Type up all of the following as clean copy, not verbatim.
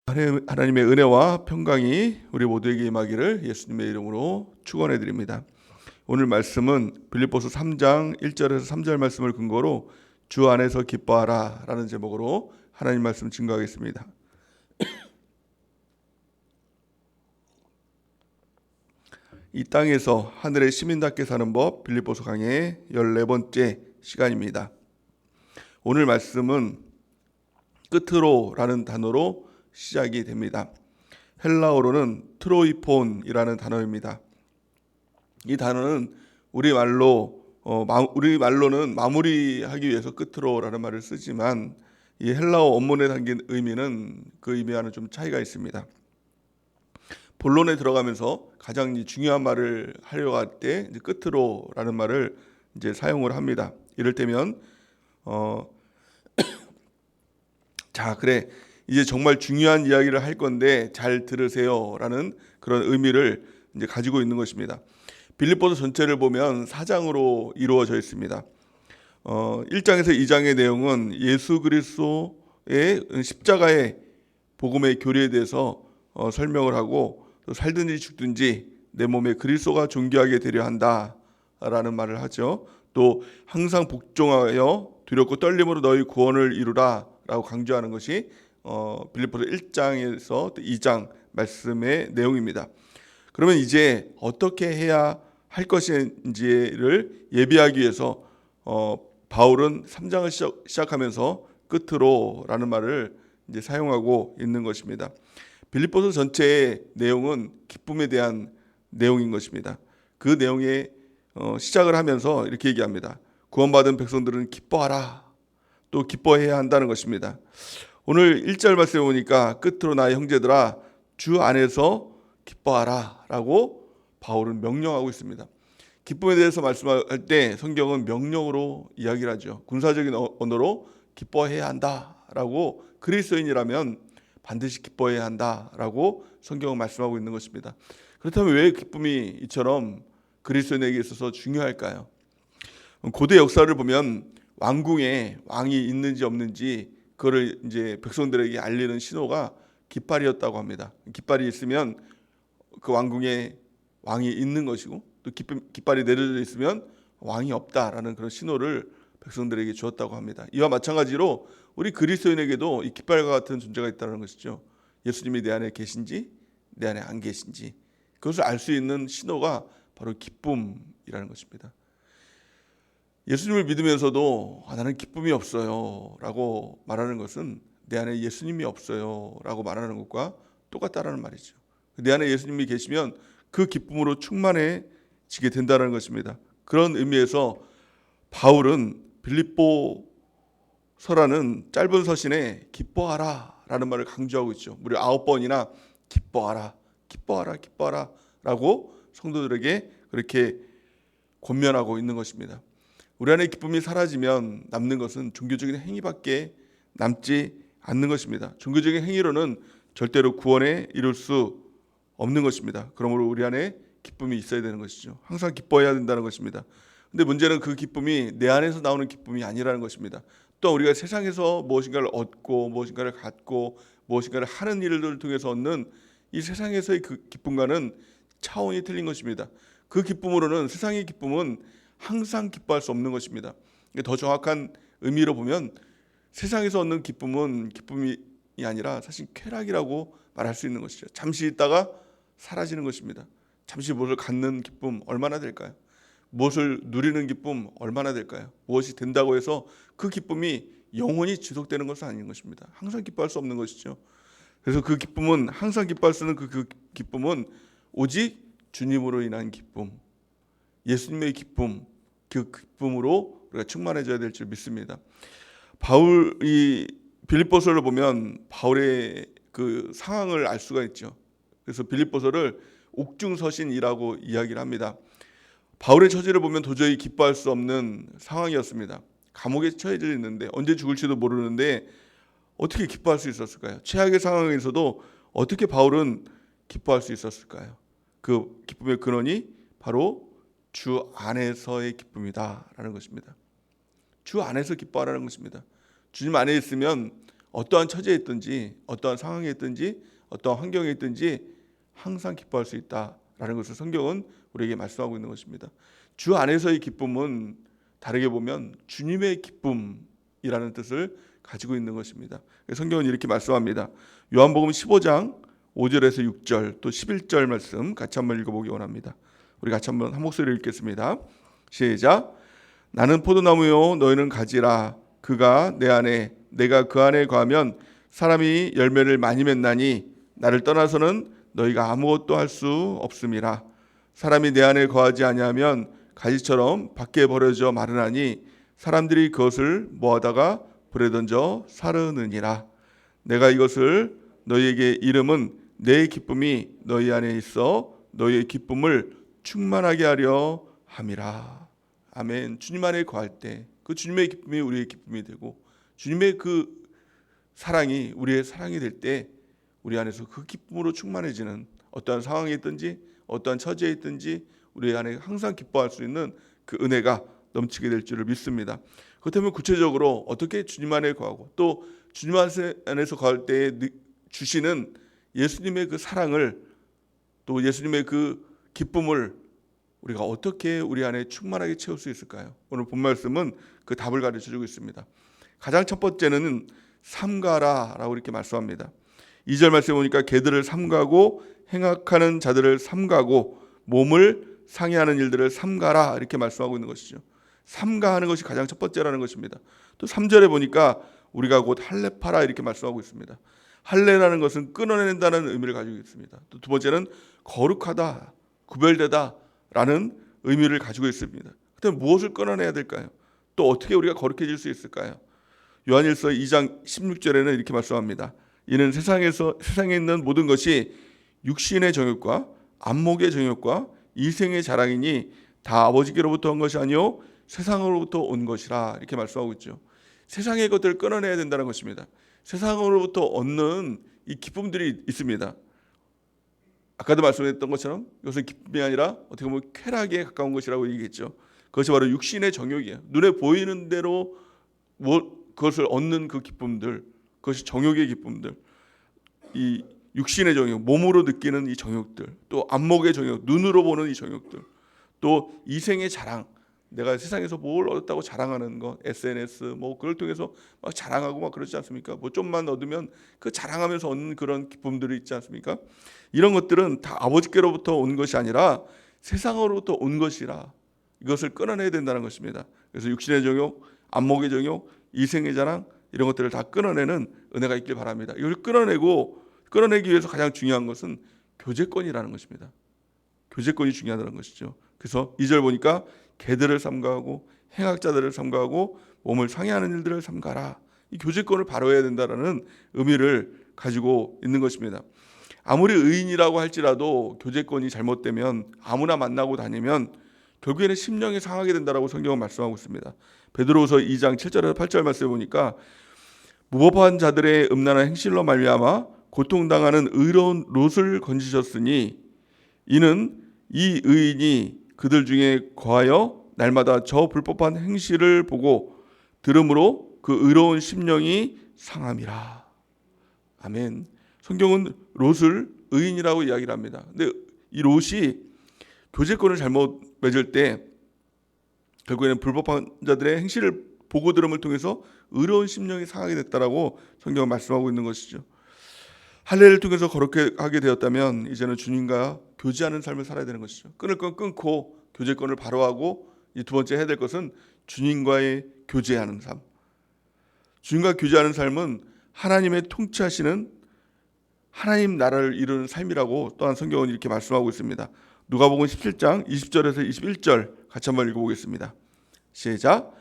하나님의 은혜와 평강이 우리 모두에게 임하기를 예수님의 이름으로 축원해 드립니다. 오늘 말씀은 빌립보서 3장 1절에서 3절 말씀을 근거로 주 안에서 기뻐하라 라는 제목으로 하나님 말씀 증거하겠습니다. 이 땅에서 하늘의 시민답게 사는 법 빌립보서 강의 14번째 시간입니다. 오늘 말씀은 끝으로 라는 단어로 시작이 됩니다. 헬라어로는 트로이폰이라는 단어입니다. 이 단어는 우리말로는 마무리하기 위해서 끝으로라는 말을 쓰지만 이 헬라어 원문에 담긴 의미는 그 의미와는 좀 차이가 있습니다. 본론에 들어가면서 가장 중요한 말을 하려고 할 때 끝으로라는 말을 사용을 합니다. 이를테면 자 그래 이제 정말 중요한 이야기를 할 건데 잘 들으세요라는 그런 의미를 가지고 있는 것입니다. 빌립보서 전체를 보면 4장으로 이루어져 있습니다. 1장에서 2장의 내용은 예수 그리스도의 십자가의 복음의 교리에 대해서 설명을 하고 또 살든지 죽든지 내 몸에 그리스도가 존귀하게 되려 한다라는 말을 하죠. 또 항상 복종하여 두렵고 떨림으로 너희 구원을 이루라 라고 강조하는 것이 빌립보서 1장에서 2장 말씀의 내용입니다. 그러면 이제 어떻게 해야 할 것인지를 예비하기 위해서 바울은 3장을 시작하면서 끝으로라는 말을 사용하고 있는 것입니다. 빌립보서 전체의 내용은 기쁨에 대한 내용인 것입니다. 그 내용에 시작을 하면서 이렇게 얘기합니다. 구원받은 백성들은 기뻐하라. 또 기뻐해야 한다는 것입니다. 오늘 1절 말씀에 보니까 끝으로 나의 형제들아 주 안에서 기뻐하라 라고 바울은 명령하고 있습니다. 기쁨에 대해서 말씀할 때 성경은 명령으로 이야기를 하죠. 군사적인 언어로 기뻐해야 한다라고 그리스도인이라면 반드시 기뻐해야 한다라고 성경은 말씀하고 있는 것입니다. 그렇다면 왜 기쁨이 이처럼 그리스도인에게 있어서 중요할까요? 고대 역사를 보면 왕궁에 왕이 있는지 없는지 그거를 백성들에게 알리는 신호가 깃발이었다고 합니다. 깃발이 있으면 그 왕궁에 왕이 있는 것이고 또 깃발이 내려져 있으면 왕이 없다라는 그런 신호를 백성들에게 주었다고 합니다. 이와 마찬가지로 우리 그리스도인에게도 이 깃발과 같은 존재가 있다는 것이죠. 예수님이 내 안에 계신지 내 안에 안 계신지 그것을 알 수 있는 신호가 바로 기쁨이라는 것입니다. 예수님을 믿으면서도 나는 기쁨이 없어요 라고 말하는 것은 내 안에 예수님이 없어요 라고 말하는 것과 똑같다는 말이죠. 내 안에 예수님이 계시면 그 기쁨으로 충만해지게 된다는 것입니다. 그런 의미에서 바울은 빌립보서라는 짧은 서신에 기뻐하라 라는 말을 강조하고 있죠. 무려 9번이나 기뻐하라 기뻐하라 기뻐하라 라고 성도들에게 그렇게 권면하고 있는 것입니다. 우리 안에 기쁨이 사라지면 남는 것은 종교적인 행위밖에 남지 않는 것입니다. 종교적인 행위로는 절대로 구원에 이룰 수 없는 것입니다. 그러므로 우리 안에 기쁨이 있어야 되는 것이죠. 항상 기뻐해야 된다는 것입니다. 근데 문제는 그 기쁨이 내 안에서 나오는 기쁨이 아니라는 것입니다. 또 우리가 세상에서 무엇인가를 얻고 무엇인가를 갖고 무엇인가를 하는 일들을 통해서 얻는 이 세상에서의 그 기쁨과는 차원이 틀린 것입니다. 그 기쁨으로는 세상의 기쁨은 항상 기뻐할 수 없는 것입니다. 더 정확한 의미로 보면 세상에서 얻는 기쁨은 기쁨이 아니라 사실 쾌락이라고 말할 수 있는 것이죠. 잠시 있다가 사라지는 것입니다. 잠시 무엇을 갖는 기쁨 얼마나 될까요? 무엇을 누리는 기쁨 얼마나 될까요? 무엇이 된다고 해서 그 기쁨이 영원히 지속되는 것은 아닌 것입니다. 항상 기뻐할 수 없는 것이죠. 그래서 그 기쁨은 항상 기뻐할 수 있는 그 기쁨은 오직 주님으로 인한 기쁨, 예수님의 기쁨, 그 기쁨으로 우리가 충만해져야 될 줄 믿습니다. 바울이 빌립보서를 보면 바울의 그 상황을 알 수가 있죠. 그래서 빌립보서를 옥중서신이라고 이야기를 합니다. 바울의 처지를 보면 도저히 기뻐할 수 없는 상황이었습니다. 감옥에 처해져 있는데 언제 죽을지도 모르는데 어떻게 기뻐할 수 있었을까요? 최악의 상황에서도 어떻게 바울은 기뻐할 수 있었을까요? 그 기쁨의 근원이 바로 주 안에서의 기쁨이다라는 것입니다. 주 안에서 기뻐하라는 것입니다. 주님 안에 있으면 어떠한 처지에 있든지 어떠한 상황에 있든지 어떠한 환경에 있든지 항상 기뻐할 수 있다라는 것을 성경은 우리에게 말씀하고 있는 것입니다. 주 안에서의 기쁨은 다르게 보면 주님의 기쁨이라는 뜻을 가지고 있는 것입니다. 성경은 이렇게 말씀합니다. 요한복음 15장 5절에서 6절 또 11절 말씀 같이 한번 읽어보기 원합니다. 우리 같이 한번 한 목소리로 읽겠습니다. 시작. 나는 포도나무요 너희는 가지라. 그가 내 안에 내가 그 안에 거하면 사람이 열매를 많이 맺나니 나를 떠나서는 너희가 아무것도 할 수 없음이라. 사람이 내 안에 거하지 아니하면 가지처럼 밖에 버려져 마르나니 사람들이 그것을 모아다가 불에 던져 사르느니라. 내가 이것을 너희에게 이름은 내 기쁨이 너희 안에 있어 너희의 기쁨을 충만하게 하려 함이라. 아멘. 주님 안에 거할 때 그 주님의 기쁨이 우리의 기쁨이 되고 주님의 그 사랑이 우리의 사랑이 될 때 우리 안에서 그 기쁨으로 충만해지는 어떠한 상황에 있든지 어떠한 처지에 있든지 우리 안에 항상 기뻐할 수 있는 그 은혜가 넘치게 될 줄을 믿습니다. 그렇다면 구체적으로 어떻게 주님 안에 거하고 또 주님 안에서 거할 때 주시는 예수님의 그 사랑을 또 예수님의 그 기쁨을 우리가 어떻게 우리 안에 충만하게 채울 수 있을까요? 오늘 본 말씀은 그 답을 가르쳐주고 있습니다. 가장 첫 번째는 삼가라라고 이렇게 말씀합니다. 2절 말씀에 보니까 개들을 삼가고 행악하는 자들을 삼가고 몸을 상해하는 일들을 삼가라 이렇게 말씀하고 있는 것이죠. 삼가하는 것이 가장 첫 번째라는 것입니다. 또 3절에 보니까 우리가 곧 할례파라 이렇게 말씀하고 있습니다. 할례라는 것은 끊어낸다는 의미를 가지고 있습니다. 또 두 번째는 거룩하다, 구별되다라는 의미를 가지고 있습니다. 그렇다면 무엇을 끊어내야 될까요? 또 어떻게 우리가 거룩해질 수 있을까요? 요한일서 2장 16절에는 이렇게 말씀합니다. 이는 세상에 있는 모든 것이 육신의 정욕과 안목의 정욕과 이생의 자랑이니 다 아버지께로부터 온 것이 아니요 세상으로부터 온 것이라 이렇게 말씀하고 있죠. 세상의 것들을 끊어내야 된다는 것입니다. 세상으로부터 얻는 이 기쁨들이 있습니다. 아까도 말씀했던 것처럼 이것은 기쁨이 아니라 어떻게 보면 쾌락에 가까운 것이라고 얘기했죠. 그것이 바로 육신의 정욕이에요. 눈에 보이는 대로 그것을 얻는 그 기쁨들, 그것이 정욕의 기쁨들, 이 육신의 정욕, 몸으로 느끼는 이 정욕들, 또 안목의 정욕, 눈으로 보는 이 정욕들, 또 이생의 자랑, 내가 세상에서 뭘 얻었다고 자랑하는 거, SNS 뭐 그걸 통해서 막 자랑하고 막 그러지 않습니까? 뭐 좀만 얻으면 그 자랑하면서 얻는 그런 기쁨들이 있지 않습니까? 이런 것들은 다 아버지께로부터 온 것이 아니라 세상으로부터 온 것이라 이것을 끊어내야 된다는 것입니다. 그래서 육신의 정욕, 안목의 정욕, 이생의 자랑 이런 것들을 다 끊어내는 은혜가 있길 바랍니다. 이걸 끊어내기 위해서 가장 중요한 것은 교제권이라는 것입니다. 교제권이 중요하다는 것이죠. 그래서 2절 보니까 개들을 삼가하고 행악자들을 삼가하고 몸을 상해하는 일들을 삼가라. 이 교제권을 바로해야 된다는 의미를 가지고 있는 것입니다. 아무리 의인이라고 할지라도 교제권이 잘못되면 아무나 만나고 다니면 결국에는 심령이 상하게 된다라고 성경은 말씀하고 있습니다. 베드로후서 2장 7절에서 8절 말씀해 보니까 무법한 자들의 음란한 행실로 말미암아 고통당하는 의로운 롯을 건지셨으니 이는 이 의인이 그들 중에 거하여 날마다 저 불법한 행실을 보고 들음으로 그 의로운 심령이 상함이라. 아멘. 성경은 롯을 의인이라고 이야기를 합니다. 근데 이 롯이 교제권을 잘못 맺을 때 결국에는 불법한 자들의 행실을 보고 들음을 통해서 의로운 심령이 상하게 됐다라고 성경은 말씀하고 있는 것이죠. 할례를 통해서 거룩하게 하게 되었다면 이제는 주님과 교제하는 삶을 살아야 되는 것이죠. 끊을 건 끊고 교제권을 바로하고 이 두 번째 해야 될 것은 주님과의 교제하는 삶. 주님과 교제하는 삶은 하나님의 통치하시는 하나님 나라를 이루는 삶이라고 또한 성경은 이렇게 말씀하고 있습니다. 누가복음 17장 20절에서 21절 같이 한번 읽어보겠습니다. 시작.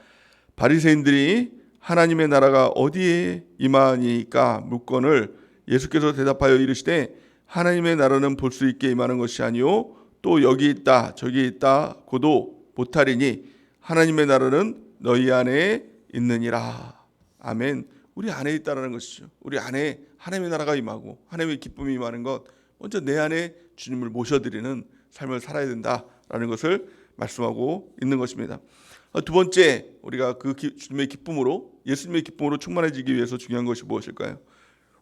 바리새인들이 하나님의 나라가 어디에 임하니까 묻거늘 예수께서 대답하여 이르시되 하나님의 나라는 볼 수 있게 임하는 것이 아니요 또 여기 있다 저기 있다 고도 못하리니 하나님의 나라는 너희 안에 있느니라. 아멘. 우리 안에 있다라는 것이죠. 우리 안에 하나님의 나라가 임하고 하나님의 기쁨이 임하는 것, 먼저 내 안에 주님을 모셔드리는 삶을 살아야 된다라는 것을 말씀하고 있는 것입니다. 두 번째, 우리가 그 주님의 기쁨으로, 예수님의 기쁨으로 충만해지기 위해서 중요한 것이 무엇일까요?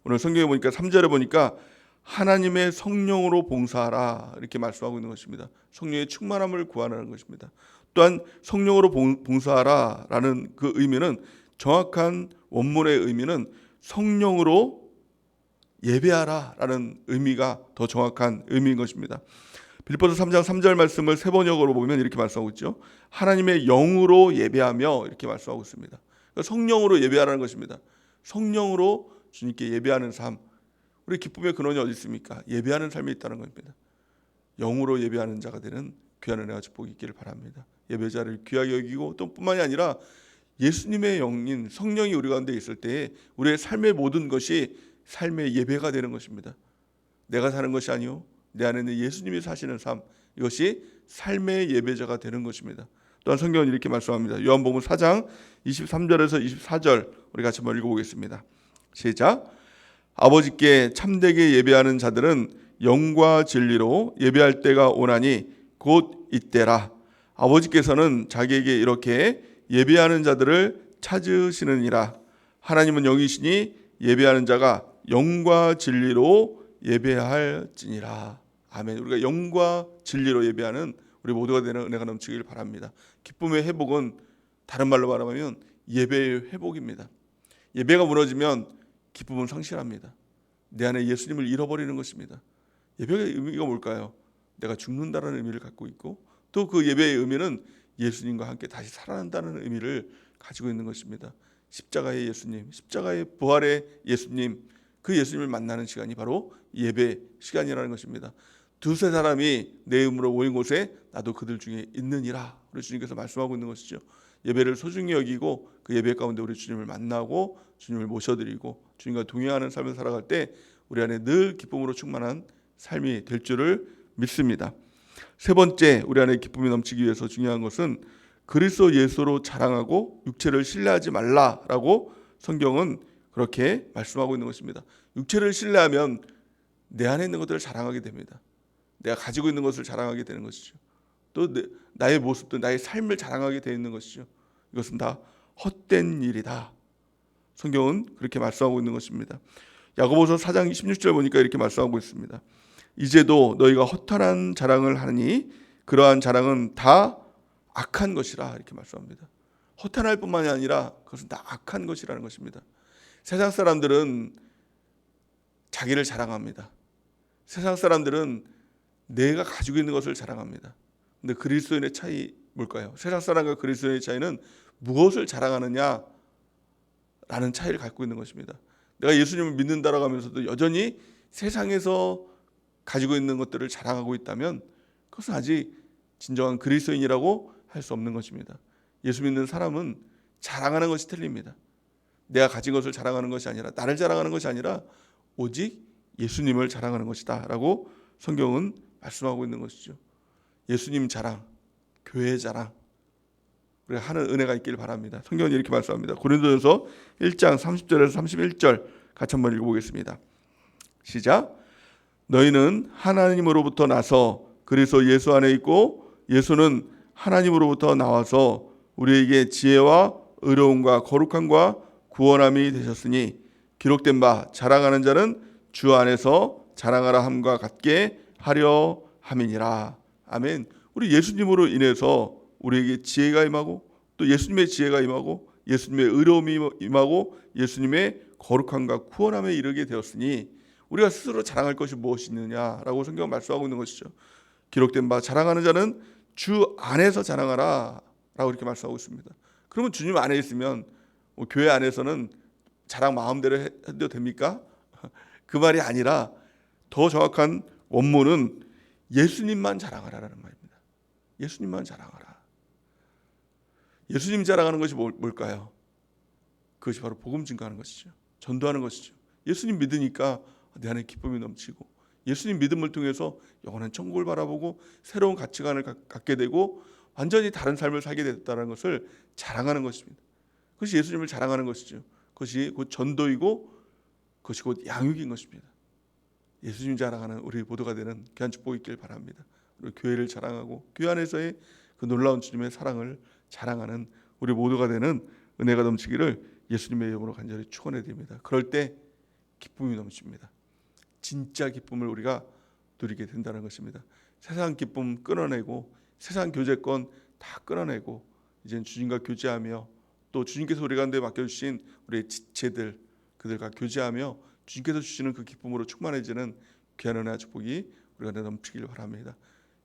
오늘 성경에 보니까 3절에 보니까 하나님의 성령으로 봉사하라 이렇게 말씀하고 있는 것입니다. 성령의 충만함을 구하라는 것입니다. 또한 성령으로 봉사하라라는 그 의미는, 정확한 원문의 의미는 성령으로 예배하라라는 의미가 더 정확한 의미인 것입니다. 빌립보서 3장 3절 말씀을 세번역으로 보면 이렇게 말씀하고 있죠. 하나님의 영으로 예배하며 이렇게 말씀하고 있습니다. 그러니까 성령으로 예배하라는 것입니다. 성령으로 주님께 예배하는 삶. 우리 기쁨의 근원이 어디 있습니까? 예배하는 삶이 있다는 겁니다. 영으로 예배하는 자가 되는 귀한 은혜와 축복이 있기를 바랍니다. 예배자를 귀하게 여기고, 또 뿐만이 아니라 예수님의 영인 성령이 우리 가운데 있을 때에 우리의 삶의 모든 것이 삶의 예배가 되는 것입니다. 내가 사는 것이 아니요 내 안에 있는 예수님이 사시는 삶, 이것이 삶의 예배자가 되는 것입니다. 또한 성경은 이렇게 말씀합니다. 요한복음 4장 23절에서 24절 우리 같이 한번 읽어보겠습니다. 시작. 아버지께 참되게 예배하는 자들은 영과 진리로 예배할 때가 오나니 곧 이때라. 아버지께서는 자기에게 이렇게 예배하는 자들을 찾으시느니라. 하나님은 영이시니 예배하는 자가 영과 진리로 예배할지니라. 아멘. 우리가 영과 진리로 예배하는 우리 모두가 되는 은혜가 넘치길 바랍니다. 기쁨의 회복은 다른 말로 말하면 예배의 회복입니다. 예배가 무너지면 기쁨은 상실합니다. 내 안에 예수님을 잃어버리는 것입니다. 예배의 의미가 뭘까요? 내가 죽는다는 의미를 갖고 있고, 또 그 예배의 의미는 예수님과 함께 다시 살아난다는 의미를 가지고 있는 것입니다. 십자가의 예수님, 십자가의 부활의 예수님, 그 예수님을 만나는 시간이 바로 예배 시간이라는 것입니다. 두세 사람이 내 이름으로 모인 곳에 나도 그들 중에 있느니라, 우리 주님께서 말씀하고 있는 것이죠. 예배를 소중히 여기고 그 예배 가운데 우리 주님을 만나고 주님을 모셔드리고 주님과 동행하는 삶을 살아갈 때 우리 안에 늘 기쁨으로 충만한 삶이 될 줄을 믿습니다. 세 번째, 우리 안에 기쁨이 넘치기 위해서 중요한 것은 그리스도 예수로 자랑하고 육체를 신뢰하지 말라라고 성경은 그렇게 말씀하고 있는 것입니다. 육체를 신뢰하면 내 안에 있는 것들을 자랑하게 됩니다. 내가 가지고 있는 것을 자랑하게 되는 것이죠. 또 나의 모습도 나의 삶을 자랑하게 되어 있는 것이죠. 이것은 다 헛된 일이다. 성경은 그렇게 말씀하고 있는 것입니다. 야고보서 4장 16절 보니까 이렇게 말씀하고 있습니다. 이제도 너희가 허탄한 자랑을 하니 그러한 자랑은 다 악한 것이라, 이렇게 말씀합니다. 허탄할 뿐만이 아니라 그것은 다 악한 것이라는 것입니다. 세상 사람들은 자기를 자랑합니다. 세상 사람들은 내가 가지고 있는 것을 자랑합니다. 근데 그리스도인의 차이 뭘까요? 세상 사람과 그리스도인의 차이는 무엇을 자랑하느냐 라는 차이를 갖고 있는 것입니다. 내가 예수님을 믿는다라고 하면서도 여전히 세상에서 가지고 있는 것들을 자랑하고 있다면 그것은 아직 진정한 그리스도인이라고 할 수 없는 것입니다. 예수 믿는 사람은 자랑하는 것이 틀립니다. 내가 가진 것을 자랑하는 것이 아니라, 나를 자랑하는 것이 아니라 오직 예수님을 자랑하는 것이다 라고 성경은 말씀하고 있는 것이죠. 예수님 자랑, 교회 자랑, 우리가 하는 은혜가 있길 바랍니다. 성경은 이렇게 말씀합니다. 고린도전서 1장 30절에서 31절 같이 한번 읽어보겠습니다. 시작. 너희는 하나님으로부터 나서 그리스도 예수 안에 있고 예수는 하나님으로부터 나와서 우리에게 지혜와 의로움과 거룩함과 구원함이 되셨으니 기록된 바 자랑하는 자는 주 안에서 자랑하라 함과 같게 하려 함이니라. 아멘. 우리 예수님으로 인해서 우리에게 지혜가 임하고, 또 예수님의 지혜가 임하고, 예수님의 의로움이 임하고, 예수님의 거룩함과 구원함에 이르게 되었으니 우리가 스스로 자랑할 것이 무엇이 있느냐라고 성경은 말씀하고 있는 것이죠. 기록된 바 자랑하는 자는 주 안에서 자랑하라 라고 이렇게 말씀하고 있습니다. 그러면 주님 안에 있으면 교회 안에서는 자랑 마음대로 해도 됩니까? 그 말이 아니라 더 정확한 원문은 예수님만 자랑하라라는 말입니다. 예수님만 자랑하라. 예수님 자랑하는 것이 뭘까요? 그것이 바로 복음 증거하는 것이죠. 전도하는 것이죠. 예수님 믿으니까 내 안에 기쁨이 넘치고, 예수님 믿음을 통해서 영원한 천국을 바라보고 새로운 가치관을 갖게 되고 완전히 다른 삶을 살게 됐다는 것을 자랑하는 것입니다. 그것이 예수님을 자랑하는 것이죠. 그것이 곧 전도이고 그것이 곧 양육인 것입니다. 예수님 자랑하는 우리 모두가 되는 귀한 축복이 있길 바랍니다. 우리 교회를 자랑하고 교회 안에서의 그 놀라운 주님의 사랑을 자랑하는 우리 모두가 되는 은혜가 넘치기를 예수님의 이름으로 간절히 축원해 드립니다. 그럴 때 기쁨이 넘칩니다. 진짜 기쁨을 우리가 누리게 된다는 것입니다. 세상 기쁨 끊어내고 세상 교제권 다 끊어내고 이제는 주님과 교제하며 또 주님께서 우리 가운데 맡겨주신 우리의 지체들 그들과 교제하며 주님께서 주시는 그 기쁨으로 충만해지는 귀한 은혜와 축복이 우리 가운데 넘치길 바랍니다.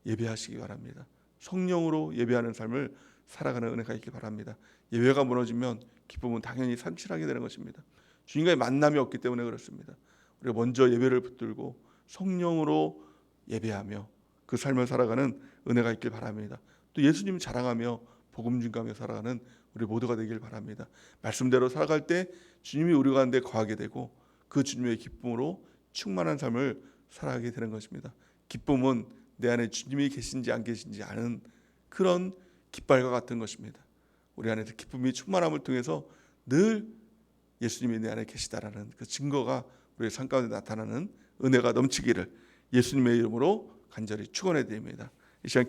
예배하시기 바랍니다. 성령으로 예배하는 삶을 살아가는 은혜가 있길 바랍니다. 예배가 무너지면 기쁨은 당연히 상실하게 되는 것입니다. 주님과의 만남이 없기 때문에 그렇습니다. 우리가 먼저 예배를 붙들고 성령으로 예배하며 그 삶을 살아가는 은혜가 있길 바랍니다. 또 예수님 자랑하며 복음 증가하며 살아가는 우리 모두가 되길 바랍니다. 말씀대로 살아갈 때 주님이 우리 가운데 거하게 되고 그 주님의 기쁨으로 충만한 삶을 살아가게 되는 것입니다. 기쁨은 내 안에 주님이 계신지 안 계신지 아는 그런 깃발과 같은 것입니다. 우리 안에서 기쁨이 충만함을 통해서 늘 예수님이 내 안에 계시다라는 그 증거가 우리의 삶 가운데 나타나는 은혜가 넘치기를 예수님의 이름으로 간절히 축원해 드립니다. 이 시간